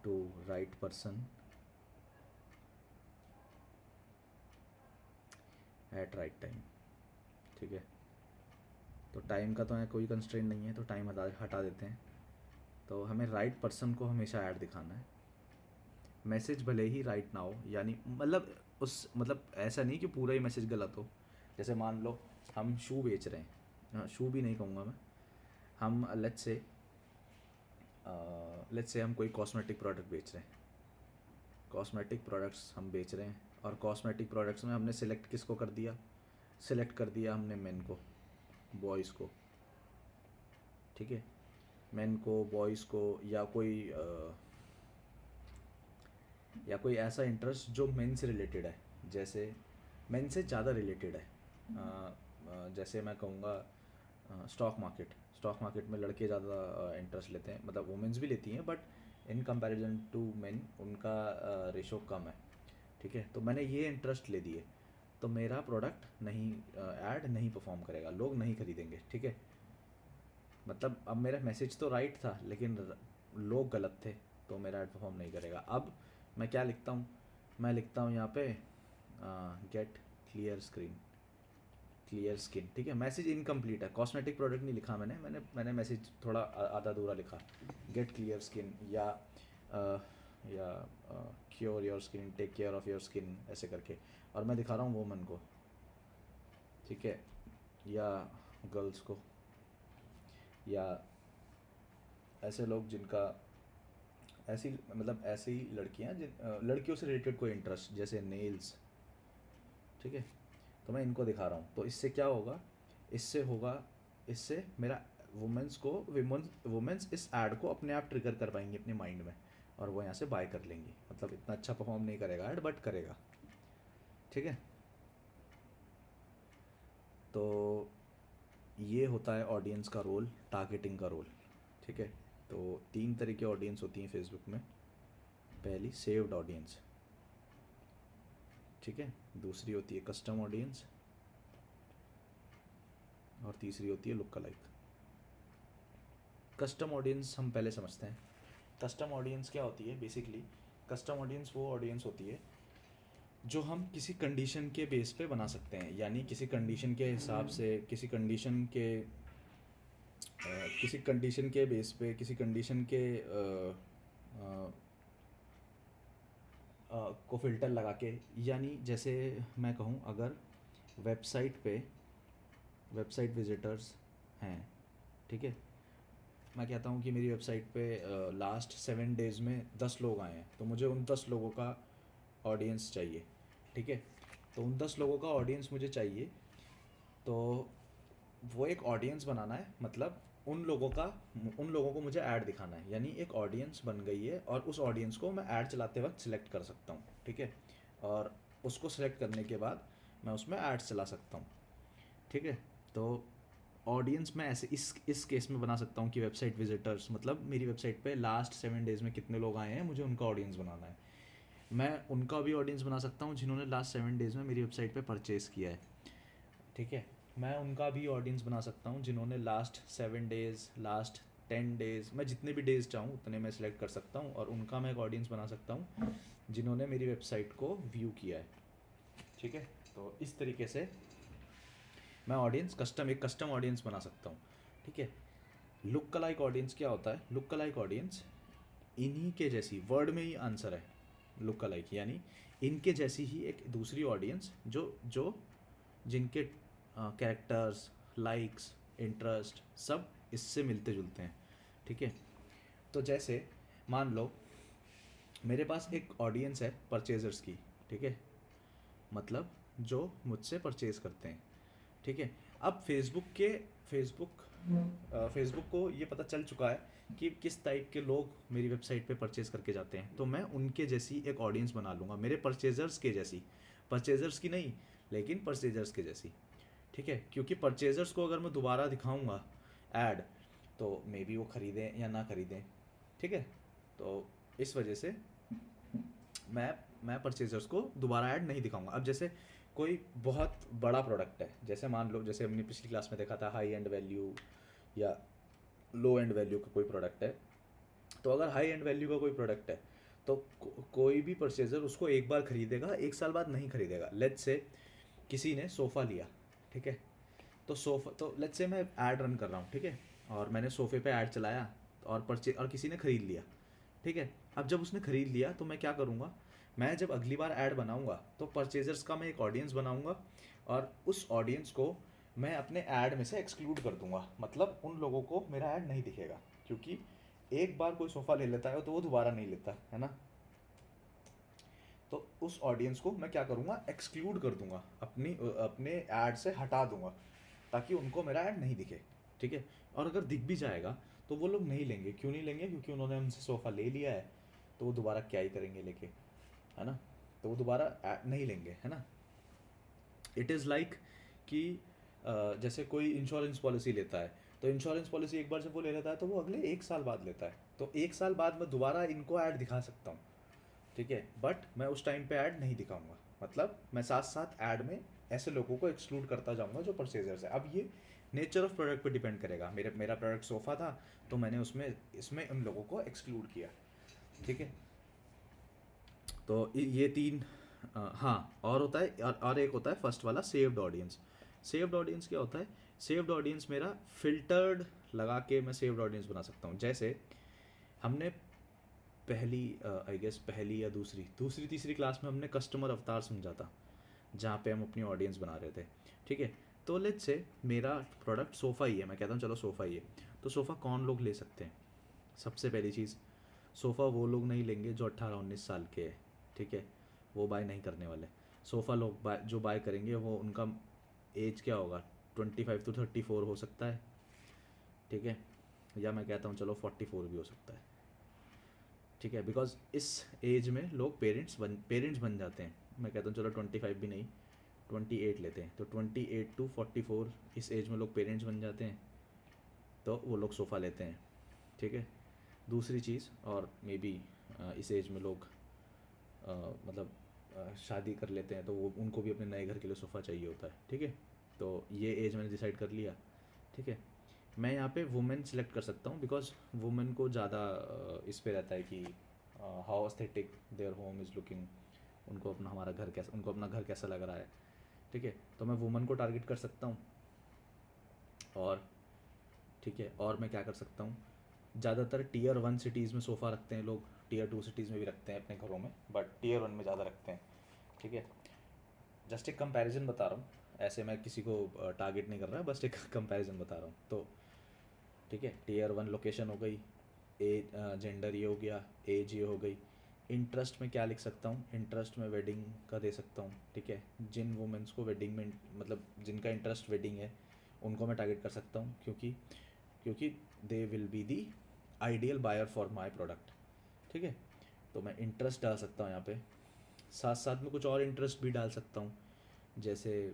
to right person at right time, ठीक है। तो टाइम का तो है कोई कंस्ट्रेंट नहीं है, तो टाइम हटा देते हैं। तो हमें राइट पर्सन को हमेशा ऐड दिखाना है, मैसेज भले ही राइट ना हो, यानी मतलब ऐसा नहीं कि पूरा ही मैसेज गलत हो। जैसे मान लो हम शू बेच रहे हैं, हाँ शू भी नहीं कहूँगा मैं, हम लेट्स से हम कोई कॉस्मेटिक प्रोडक्ट बेच रहे हैं, कॉस्मेटिक प्रोडक्ट्स हम बेच रहे हैं, और कॉस्मेटिक प्रोडक्ट्स में हमने सिलेक्ट कर दिया हमने मेन को, बॉयज़ को, ठीक है, मेन को, बॉयज़ को, या कोई ऐसा इंटरेस्ट जो मेन से रिलेटेड है, जैसे मेन से ज़्यादा रिलेटेड है, जैसे मैं कहूँगा स्टॉक मार्केट में लड़के ज़्यादा इंटरेस्ट लेते हैं, मतलब वुमेंस भी लेती हैं, but in comparison to men उनका रेशो कम है, ठीक है। तो मैंने ये इंटरेस्ट ले दिए, तो मेरा प्रोडक्ट नहीं, ऐड नहीं परफॉर्म करेगा, लोग नहीं खरीदेंगे, ठीक है। मतलब अब मेरा मैसेज तो राइट था, लेकिन लोग गलत थे, तो मेरा ऐड परफॉर्म नहीं करेगा। अब मैं क्या लिखता हूँ, मैं लिखता हूँ यहाँ पे गेट क्लियर स्किन, ठीक है। मैसेज इनकम्प्लीट है, कॉस्मेटिक प्रोडक्ट नहीं लिखा मैंने मैसेज थोड़ा आधा अधूरा लिखा, गेट क्लियर स्किन, या cure your skin, take care of your skin, ऐसे करके, और मैं दिखा रहा हूँ वुमन को, ठीक है, या गर्ल्स को, या ऐसे लोग जिनका ऐसी लड़कियाँ लड़कियों से रिलेटेड कोई इंटरेस्ट, जैसे नेल्स, ठीक है। तो मैं इनको दिखा रहा हूँ, तो इससे क्या होगा, इससे मेरा वुमेंस इस ऐड को अपने आप ट्रिगर कर पाएंगी अपने माइंड में, और वो यहाँ से बाय कर लेंगी। मतलब इतना अच्छा परफॉर्म नहीं करेगा ऐड, बट करेगा, ठीक है। तो ये होता है ऑडियंस का रोल, टारगेटिंग का रोल, ठीक है। तो 3 तरह की ऑडियंस होती हैं फेसबुक में। पहली सेव्ड ऑडियंस, ठीक है, दूसरी होती है कस्टम ऑडियंस, और तीसरी होती है लुक अलाइक। कस्टम ऑडियंस हम पहले समझते हैं। कस्टम ऑडियंस क्या होती है बेसिकली, कस्टम ऑडियंस वो ऑडियंस होती है जो हम किसी कंडीशन के बेस पे बना सकते हैं, यानी किसी कंडीशन के हिसाब से, किसी कंडीशन के बेस पे, किसी कंडीशन के को फ़िल्टर लगा के, यानी जैसे मैं कहूँ, अगर वेबसाइट पे वेबसाइट विजिटर्स हैं, ठीक है। मैं कहता हूँ कि मेरी वेबसाइट पे लास्ट 7 डेज़ में 10 लोग आए हैं, तो मुझे उन 10 लोगों का ऑडियंस चाहिए, ठीक है। तो उन 10 लोगों का ऑडियंस मुझे चाहिए, तो वो एक ऑडियंस बनाना है, मतलब उन लोगों को मुझे ऐड दिखाना है, यानी एक ऑडियंस बन गई है और उस ऑडियंस को मैं ऐड चलाते वक्त सिलेक्ट कर सकता हूँ, ठीक है। और उसको सिलेक्ट करने के बाद मैं उसमें ऐड्स चला सकता हूँ, ठीक है। तो ऑडियंस मैं ऐसे इस केस में बना सकता हूँ कि वेबसाइट विजिटर्स, मतलब मेरी वेबसाइट पे लास्ट 7 डेज़ में कितने लोग आए हैं, मुझे उनका ऑडियंस बनाना है। मैं उनका भी ऑडियंस बना सकता हूँ जिन्होंने लास्ट 7 डेज़ में मेरी वेबसाइट पे परचेज़ किया है, ठीक है। मैं उनका भी ऑडियंस बना सकता हूँ जिन्होंने लास्ट 7 डेज़, लास्ट 10 डेज़, मैं जितने भी डेज़ चाहूँ उतने मैं सिलेक्ट कर सकता हूँ, और उनका मैं एक ऑडियंस बना सकता हूँ जिन्होंने मेरी वेबसाइट को व्यू किया है, ठीक है। तो इस तरीके से मैं एक कस्टम ऑडियंस बना सकता हूँ, ठीक है। लुक अलाइक ऑडियंस क्या होता है? लुक अलाइक ऑडियंस इन्हीं के जैसी, वर्ड में ही आंसर है लुक अलाइक, यानी इनके जैसी ही एक दूसरी ऑडियंस जो जो जिनके कैरेक्टर्स, लाइक्स, इंटरेस्ट सब इससे मिलते जुलते हैं, ठीक है। तो जैसे मान लो मेरे पास एक ऑडियंस है परचेजर्स की, ठीक है, मतलब जो मुझसे परचेज करते हैं, ठीक है। अब फेसबुक को ये पता चल चुका है कि किस टाइप के लोग मेरी वेबसाइट पे परचेज करके जाते हैं, तो मैं उनके जैसी एक ऑडियंस बना लूँगा, मेरे परचेजर्स के जैसी, परचेजर्स की नहीं लेकिन परचेजर्स के जैसी, ठीक है। क्योंकि परचेजर्स को अगर मैं दोबारा दिखाऊंगा ऐड, तो मे बी वो ख़रीदें या ना ख़रीदें, ठीक है। तो इस वजह से मैं परचेजर्स को दोबारा ऐड नहीं दिखाऊंगा। अब जैसे कोई बहुत बड़ा प्रोडक्ट है, जैसे मान लो जैसे हमने पिछली क्लास में देखा था हाई एंड वैल्यू या लो एंड वैल्यू का कोई प्रोडक्ट है, तो अगर हाई एंड वैल्यू का कोई प्रोडक्ट है तो कोई भी परचेजर उसको एक बार ख़रीदेगा, एक साल बाद नहीं ख़रीदेगा। लेट्स से किसी ने सोफ़ा लिया, ठीक है, तो लेट्स से मैं ऐड रन कर रहा हूँ, ठीक है, और मैंने सोफ़े पे ऐड चलाया और किसी ने ख़रीद लिया, ठीक है। अब जब उसने ख़रीद लिया तो मैं क्या करूँगा, मैं जब अगली बार ऐड बनाऊँगा तो परचेजर्स का मैं एक ऑडियंस बनाऊँगा, और उस ऑडियंस को मैं अपने ऐड में से एक्सक्लूड कर दूँगा, मतलब उन लोगों को मेरा ऐड नहीं दिखेगा, क्योंकि एक बार कोई सोफ़ा ले लेता है तो वो दोबारा नहीं लेता है ना। तो उस ऑडियंस को मैं क्या करूँगा, एक्सक्लूड कर दूँगा, अपने ऐड से हटा दूँगा, ताकि उनको मेरा ऐड नहीं दिखे, ठीक है। और अगर दिख भी जाएगा तो वो लोग नहीं लेंगे, क्यों नहीं लेंगे? क्योंकि उन्होंने हमसे सोफ़ा ले लिया है, तो वो दोबारा क्या ही करेंगे लेके, है ना। तो वो दोबारा नहीं लेंगे, है ना। इट इज़ लाइक कि जैसे कोई इंश्योरेंस पॉलिसी लेता है, तो इंश्योरेंस पॉलिसी एक बार जब वो ले लेता है तो वो अगले 1 साल बाद लेता है, तो 1 साल बाद मैं दोबारा इनको ऐड दिखा सकता हूँ, ठीक है। बट मैं उस टाइम पे ऐड नहीं दिखाऊंगा, मतलब मैं साथ साथ ऐड में ऐसे लोगों को एक्सक्लूड करता जाऊंगा जो परचेजर्स है। अब ये नेचर ऑफ प्रोडक्ट पे डिपेंड करेगा। मेरा प्रोडक्ट सोफ़ा था, तो मैंने इसमें उन लोगों को एक्सक्लूड किया, ठीक है। तो ये तीन हाँ, और होता है, और एक होता है फर्स्ट वाला सेव्ड ऑडियंस। सेव्ड ऑडियंस क्या होता है? सेव्ड ऑडियंस मेरा फिल्टर्ड लगा के मैं सेव्ड ऑडियंस बना सकता हूँ। जैसे हमने आई गेस पहली या दूसरी तीसरी क्लास में हमने कस्टमर अवतार समझा था, जहाँ पे हम अपनी ऑडियंस बना रहे थे, ठीक है। तो लेट्स से मेरा प्रोडक्ट सोफ़ा ही है, मैं कहता हूँ चलो सोफ़ा ही है, तो सोफ़ा कौन लोग ले सकते हैं? सबसे पहली चीज़, सोफ़ा वो लोग नहीं लेंगे जो 18-19 साल के हैं, ठीक है, वो बाय नहीं करने वाले। सोफ़ा लोग जो बाय करेंगे वो उनका एज क्या होगा, 25 to 34 हो सकता है, ठीक है, या मैं कहता हूँ चलो 44 भी हो सकता है, ठीक है। बिकॉज इस एज में लोग पेरेंट्स बन जाते हैं। मैं कहता हूँ चलो 25 भी नहीं, 28 लेते हैं, तो 28 to 44 इस एज में लोग पेरेंट्स बन जाते हैं, तो वो लोग सोफ़ा लेते हैं, ठीक है। दूसरी चीज़, और मे बी इस एज में लोग मतलब शादी कर लेते हैं, तो वो उनको भी अपने नए घर के लिए सोफ़ा चाहिए होता है, ठीक है। तो ये एज मैंने डिसाइड कर लिया, ठीक है। मैं यहाँ पे वुमेन सेलेक्ट कर सकता हूँ, बिकॉज वुमेन को ज़्यादा इस पे रहता है कि how aesthetic their home is looking, उनको अपना घर कैसा लग रहा है, ठीक है। तो मैं वुमेन को टारगेट कर सकता हूँ, और ठीक है, और मैं क्या कर सकता हूँ, ज़्यादातर Tier 1 सिटीज़ में सोफ़ा रखते हैं लोग, Tier 2 सिटीज़ में भी रखते हैं अपने घरों में, बट Tier 1 में ज़्यादा रखते हैं, ठीक है। जस्ट एक कंपैरिजन बता रहा हूँ, ऐसे मैं किसी को टारगेट नहीं कर रहा, बस एक कंपैरिजन बता रहा हूँ। तो ठीक है, टीयर 1 लोकेशन हो गई, जेंडर ये हो गया, एज ये हो गई। इंटरेस्ट में क्या लिख सकता हूँ, इंटरेस्ट में वेडिंग का दे सकता हूँ। ठीक है, जिन वुमेंस को वेडिंग में मतलब जिनका इंटरेस्ट वेडिंग है उनको मैं टारगेट कर सकता हूँ, क्योंकि क्योंकि they will be the ideal buyer for my product. ठीक है, तो मैं इंटरेस्ट डाल सकता हूँ यहाँ पे, साथ साथ में कुछ और इंटरेस्ट भी डाल सकता हूँ, जैसे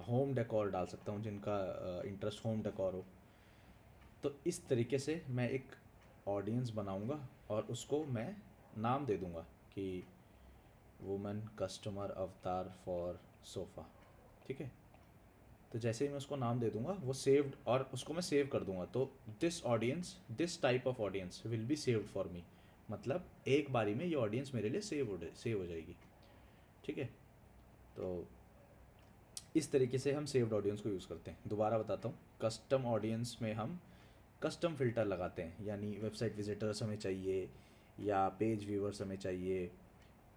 होम डेकोर डाल सकता हूँ, जिनका इंटरेस्ट होम डेकोर हो। तो इस तरीके से मैं एक ऑडियंस बनाऊंगा और उसको मैं नाम दे दूंगा कि वुमेन कस्टमर अवतार फॉर सोफ़ा। ठीक है, तो जैसे ही मैं उसको नाम दे दूंगा वो सेव्ड, और उसको मैं सेव कर दूंगा, तो this audience, this type of audience will be saved for me. मतलब एक बारी में ये ऑडियंस मेरे लिए सेव हो जाएगी। ठीक है, तो इस तरीके से हम सेव्ड ऑडियंस को यूज़ करते हैं। दोबारा बताता हूँ, कस्टम ऑडियंस में हम कस्टम फ़िल्टर लगाते हैं, यानी वेबसाइट विजिटर्स हमें चाहिए, या पेज व्यूअर्स हमें चाहिए,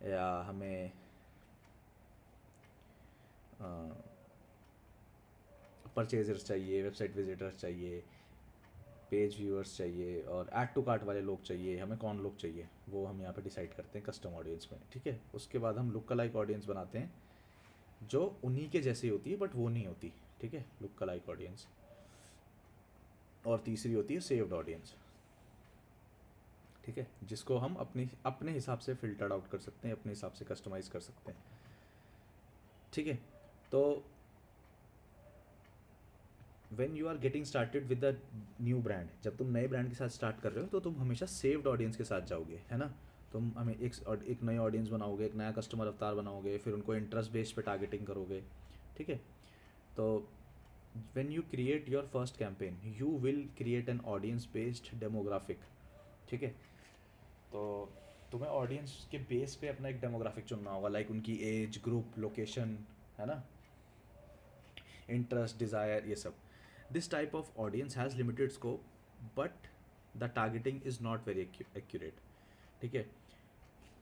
या हमें परचेजर्स चाहिए, वेबसाइट विजिटर्स चाहिए, पेज व्यूअर्स चाहिए, और ऐड टू कार्ट वाले लोग चाहिए, हमें कौन लोग चाहिए वो हम यहाँ पे डिसाइड करते हैं कस्टम ऑडियंस में। ठीक है, उसके बाद हम लुक अलाइक ऑडियंस बनाते हैं जो उन्हीं के जैसी होती है बट वो नहीं होती। ठीक है, लुक अलाइक ऑडियंस। और तीसरी होती है सेव्ड ऑडियंस। ठीक है, जिसको हम अपने अपने हिसाब से फ़िल्टर आउट कर सकते हैं, अपने हिसाब से कस्टमाइज़ कर सकते हैं। ठीक है, तो when you are getting started with the new brand, जब तुम नए ब्रांड के साथ स्टार्ट कर रहे हो तो तुम हमेशा सेव्ड ऑडियंस के साथ जाओगे, है ना। तुम हमें एक नई ऑडियंस बनाओगे, एक नया कस्टमर अवतार बनाओगे, फिर उनको इंटरेस्ट बेस्ड पे टारगेटिंग करोगे। ठीक है, तो when you create your first campaign you will create an audience based demographic। ठीक है, तो तुम्हें ऑडियंस के बेस पे अपना एक डेमोग्राफिक चुनना होगा, लाइक उनकी एज, ग्रुप, लोकेशन, है ना, इंटरेस्ट, डिज़ायर, ये सब। This type of audience has limited scope but the targeting is not very accurate. ठीक है,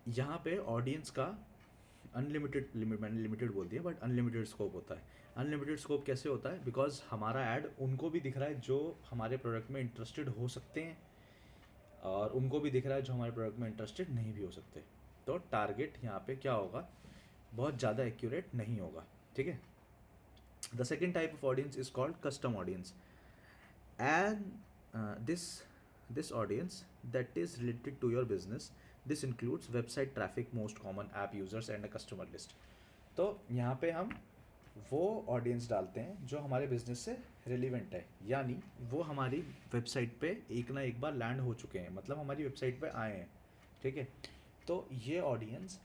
यहाँ पे ऑडियंस का अनलिमिटेड, मैंने लिमिटेड बोल दिया बट अनलिमिटेड स्कोप होता है। अनलिमिटेड स्कोप कैसे होता है, बिकॉज हमारा ऐड उनको भी दिख रहा है जो हमारे प्रोडक्ट में इंटरेस्टेड हो सकते हैं, और उनको भी दिख रहा है जो हमारे प्रोडक्ट में इंटरेस्टेड नहीं भी हो सकते। तो टारगेट यहाँ पे क्या होगा, बहुत ज़्यादा एक्यूरेट नहीं होगा। ठीक है, the second type of audience is called custom audience, and this audience that is related to your business. This includes website traffic, most common app users and a customer list। तो यहाँ पे हम वो audience डालते हैं जो हमारे business से रिलेवेंट है, यानी वो हमारी वेबसाइट पे एक ना एक बार लैंड हो चुके हैं, मतलब हमारी वेबसाइट पे आए हैं। ठीक है, तो ये ऑडियंस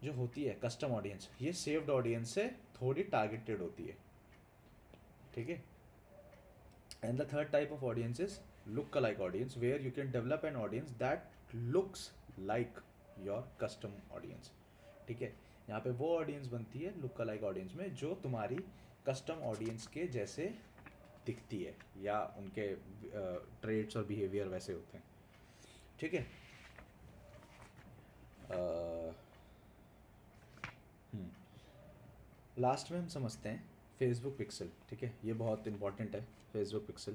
जो होती है कस्टम ऑडियंस, ये सेव्ड ऑडियंस से थोड़ी टारगेटेड होती है। ठीक है, and the third type of audience is look-alike audience, where you can develop an audience that looks like your custom audience। ठीक है, यहाँ पे वो ऑडियंस बनती है लुक अलाइक ऑडियंस में जो तुम्हारी कस्टम ऑडियंस के जैसे दिखती है, या उनके ट्रेड्स और बिहेवियर वैसे होते हैं। ठीक है, लास्ट में हम समझते हैं फेसबुक पिक्सल। ठीक है, ये बहुत इंपॉर्टेंट है, फेसबुक पिक्सल।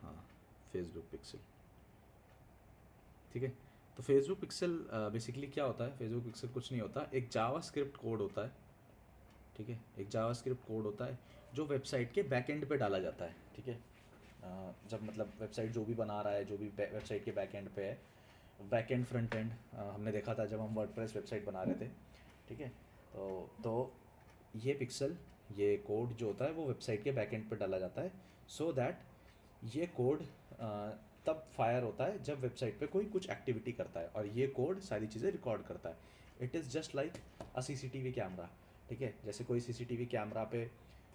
हाँ, फेसबुक पिक्सल। ठीक है, तो फेसबुक पिक्सल बेसिकली क्या होता है, फेसबुक पिक्सल कुछ नहीं होता, एक जावास्क्रिप्ट कोड होता है। ठीक है, एक जावास्क्रिप्ट कोड होता है जो वेबसाइट के बैकएंड पे डाला जाता है। ठीक है, जब मतलब वेबसाइट जो भी बना रहा है, जो भी वेबसाइट के बैकएंड पे है, बैकएंड फ्रंट एंड, हमने देखा था जब हम वर्डप्रेस वेबसाइट बना रहे थे। ठीक है, तो ये पिक्सल, ये कोड जो होता है वो वेबसाइट के बैकएंड पे डाला जाता है, सो दैट ये कोड तब फायर होता है जब वेबसाइट पे कोई कुछ एक्टिविटी करता है, और ये कोड सारी चीज़ें रिकॉर्ड करता है। It is just like a CCTV camera. ठीक है, जैसे कोई सीसीटीवी कैमरा पे,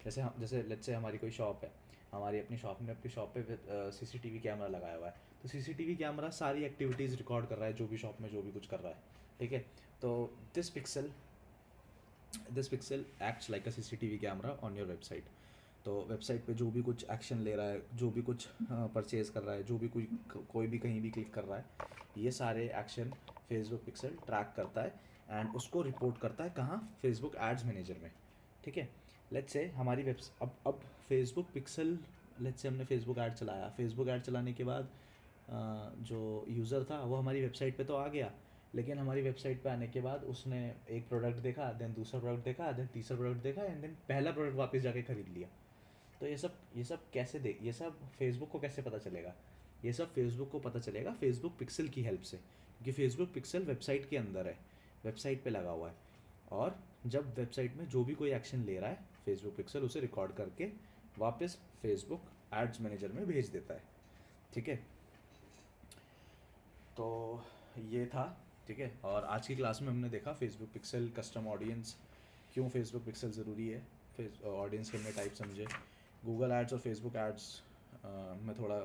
जैसे लेट्स से हमारी कोई शॉप है, हमारी अपनी शॉप में, अपनी शॉप पे सीसीटीवी कैमरा लगाया हुआ है, तो सीसीटीवी कैमरा सारी एक्टिविटीज़ रिकॉर्ड कर रहा है, जो भी शॉप में जो भी कुछ कर रहा है। ठीक है, तो this pixel acts like a CCTV camera on your website. तो वेबसाइट पे जो भी कुछ एक्शन ले रहा है, जो भी कुछ परचेज़ कर रहा है, जो भी कोई भी कहीं भी क्लिक कर रहा है, ये सारे एक्शन फेसबुक पिक्सल ट्रैक करता है, एंड उसको रिपोर्ट करता है कहाँ, फेसबुक एड्स मैनेजर में, ठीक है। लेट्स से हमारी वेब्स अब फेसबुक पिक्सल, लेट्स से हमने फेसबुक ऐड चलाया, फेसबुक ऐड चलाने के बाद जो यूज़र था वो हमारी वेबसाइट पे तो आ गया, लेकिन हमारी वेबसाइट पे आने के बाद उसने एक प्रोडक्ट देखा, देन दूसरा प्रोडक्ट देखा, देन तीसरा प्रोडक्ट देखा, एंड देन पहला प्रोडक्ट वापस जाके खरीद लिया। तो ये सब कैसे दे, ये सब फेसबुक को कैसे पता चलेगा? ये सब फेसबुक को पता चलेगा फेसबुक पिक्सल की हेल्प से, क्योंकि फेसबुक पिक्सल वेबसाइट के अंदर है, वेबसाइट पे लगा हुआ है, और जब वेबसाइट में जो भी कोई एक्शन ले रहा है फेसबुक पिक्सल उसे रिकॉर्ड करके वापस फेसबुक एड्स मैनेजर में भेज देता है, ठीक है। तो ये था, ठीक है। और आज की क्लास में हमने देखा फेसबुक पिक्सल, कस्टम ऑडियंस, क्यों फेसबुक पिक्सल ज़रूरी है, फेस ऑडियंस के हमने टाइप समझे, गूगल एड्स और फेसबुक एड्स में थोड़ा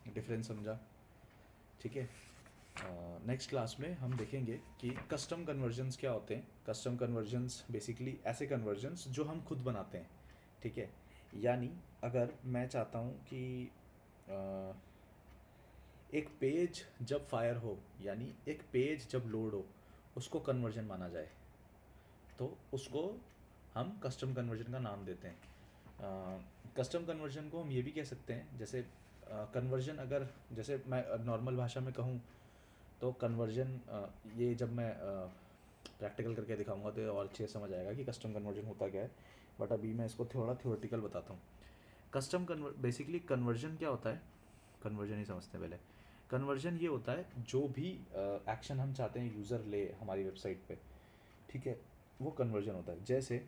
डिफरेंस समझा, ठीक है। नेक्स्ट क्लास में हम देखेंगे कि कस्टम कन्वर्जन्स क्या होते हैं। कस्टम कन्वर्जन्स बेसिकली ऐसे कन्वर्जन्स जो हम खुद बनाते हैं, ठीक है। यानी अगर मैं चाहता हूँ कि एक पेज जब फायर हो, यानी एक पेज जब लोड हो, उसको कन्वर्जन माना जाए, तो उसको हम कस्टम कन्वर्जन का नाम देते हैं। कस्टम कन्वर्जन को हम ये भी कह सकते हैं, जैसे कन्वर्जन अगर, जैसे मैं नॉर्मल भाषा में कहूँ तो कन्वर्जन, ये जब मैं प्रैक्टिकल करके दिखाऊंगा तो और अच्छे से समझ आएगा कि कस्टम कन्वर्जन होता क्या है, बट अभी मैं इसको थोड़ा थ्योरेटिकल बताता हूँ। बेसिकली कन्वर्जन क्या होता है, कन्वर्जन ही समझते हैं पहले। कन्वर्जन ये होता है जो भी एक्शन हम चाहते हैं यूज़र ले हमारी वेबसाइट पे, ठीक है, वो कन्वर्जन होता है। जैसे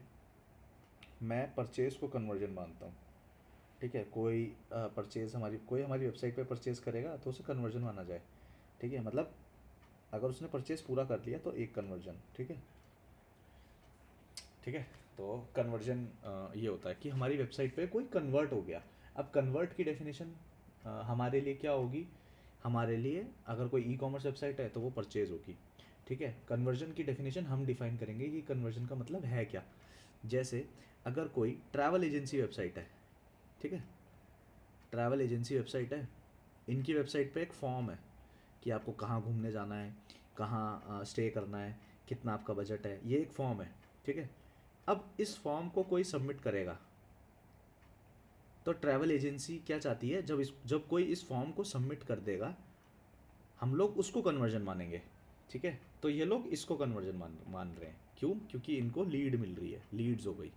मैं परचेज़ को कन्वर्जन मानता हूँ, ठीक है, कोई हमारी वेबसाइट पे परचेज़ करेगा तो उसे कन्वर्जन माना जाए, ठीक है। मतलब अगर उसने परचेज़ पूरा कर लिया तो एक कन्वर्जन, ठीक है, ठीक है। तो कन्वर्जन ये होता है कि हमारी वेबसाइट पे कोई कन्वर्ट हो गया। अब कन्वर्ट की डेफिनेशन हमारे लिए क्या होगी, हमारे लिए अगर कोई ई कॉमर्स वेबसाइट है तो वो परचेज होगी, ठीक है। कन्वर्जन की डेफिनेशन हम डिफाइन करेंगे कि कन्वर्जन का मतलब है क्या। जैसे अगर कोई ट्रैवल एजेंसी वेबसाइट है, ठीक है, ट्रैवल एजेंसी वेबसाइट है, इनकी वेबसाइट पे एक फॉर्म है कि आपको कहाँ घूमने जाना है, कहाँ स्टे करना है, कितना आपका बजट है, ये एक फॉर्म है, ठीक है। अब इस फॉर्म को कोई सबमिट करेगा तो ट्रैवल एजेंसी क्या चाहती है, जब कोई इस फॉर्म को सबमिट कर देगा हम लोग उसको कन्वर्जन मानेंगे, ठीक है। तो ये लोग इसको कन्वर्जन मान रहे हैं, क्यों? क्योंकि इनको लीड मिल रही है, लीड्स हो गई,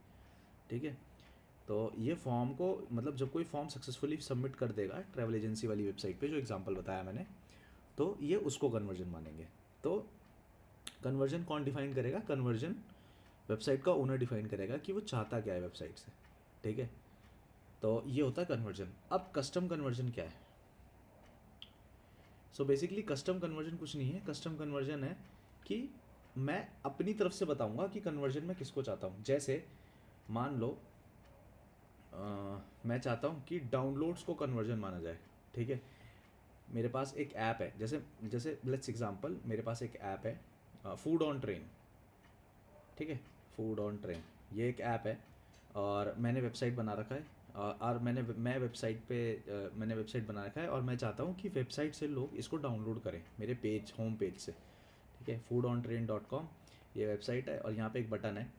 ठीक है। तो ये फॉर्म को, मतलब जब कोई फॉर्म सक्सेसफुली सबमिट कर देगा ट्रैवल एजेंसी वाली वेबसाइट पे, जो एग्जांपल बताया मैंने, तो ये उसको कन्वर्जन मानेंगे। तो कन्वर्जन कौन डिफाइन करेगा? कन्वर्जन वेबसाइट का ओनर डिफाइन करेगा कि वो चाहता क्या है वेबसाइट से, ठीक है। तो ये होता है कन्वर्जन। अब कस्टम कन्वर्जन क्या है? सो बेसिकली कस्टम कन्वर्जन कुछ नहीं है, कस्टम कन्वर्जन है कि मैं अपनी तरफ से बताऊंगा कि कन्वर्जन मैं किसको चाहता हूँ। जैसे मान लो मैं चाहता हूँ कि डाउनलोड्स को कन्वर्जन माना जाए, ठीक है। मेरे पास एक ऐप है, जैसे जैसे लेट्स एग्जांपल, मेरे पास एक ऐप है फूड ऑन ट्रेन, ठीक है, फूड ऑन ट्रेन, ये एक ऐप है और मैंने वेबसाइट बना रखा है, और मैंने वेबसाइट बना रखा है और मैं चाहता हूँ कि वेबसाइट से लोग इसको डाउनलोड करें मेरे पेज, होम पेज से, ठीक है। foodontrain.com ये वेबसाइट है और यहाँ पे एक बटन है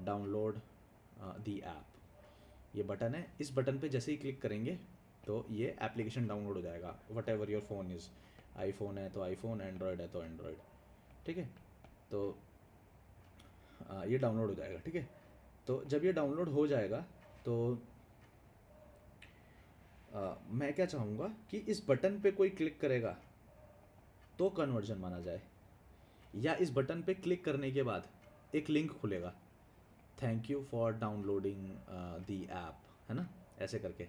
डाउनलोड दी ऐप, ये बटन है। इस बटन पे जैसे ही क्लिक करेंगे तो ये एप्लीकेशन डाउनलोड हो जाएगा, what ever your phone is, iPhone है तो आईफोन, एंड्रॉयड है तो एंड्रॉयड, ठीक है। तो ये डाउनलोड हो जाएगा, ठीक है। तो जब ये डाउनलोड हो जाएगा तो मैं क्या चाहूँगा कि इस बटन पे कोई क्लिक करेगा तो कन्वर्जन माना जाए, या इस बटन पे क्लिक करने के बाद एक लिंक खुलेगा, thank you for downloading the app, है ना, ऐसे करके।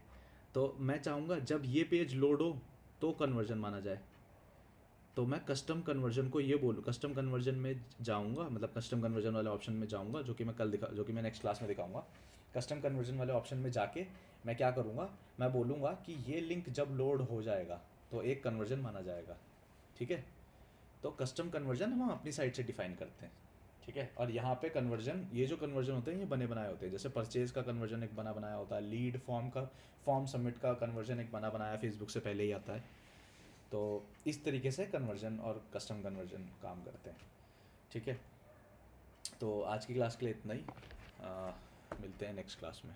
तो मैं चाहूँगा जब ये पेज लोड हो तो कन्वर्जन माना जाए। तो मैं कस्टम कन्वर्जन को ये बोलूँ, कस्टम कन्वर्जन में जाऊँगा, मतलब कस्टम कन्वर्जन वाले ऑप्शन में जाऊँगा, जो कि मैं नेक्स्ट क्लास में दिखाऊँगा। कस्टम कन्वर्जन वाले ऑप्शन में जाके मैं क्या करूँगा, मैं बोलूँगा कि ये लिंक जब लोड हो जाएगा तो एक कन्वर्जन माना जाएगा, ठीक है। तो कस्टम कन्वर्जन हम अपनी साइड से डिफाइन करते हैं, ठीक है। और यहाँ पे कन्वर्जन, ये जो कन्वर्जन होते हैं ये बने बनाए होते हैं। जैसे परचेज का कन्वर्जन एक बना बनाया होता है, लीड फॉर्म सबमिट का कन्वर्जन एक बना बनाया फेसबुक से पहले ही आता है। तो इस तरीके से कन्वर्जन और कस्टम कन्वर्जन काम करते हैं, ठीक है, तो आज की क्लास के लिए इतना ही। मिलते हैं नेक्स्ट क्लास में।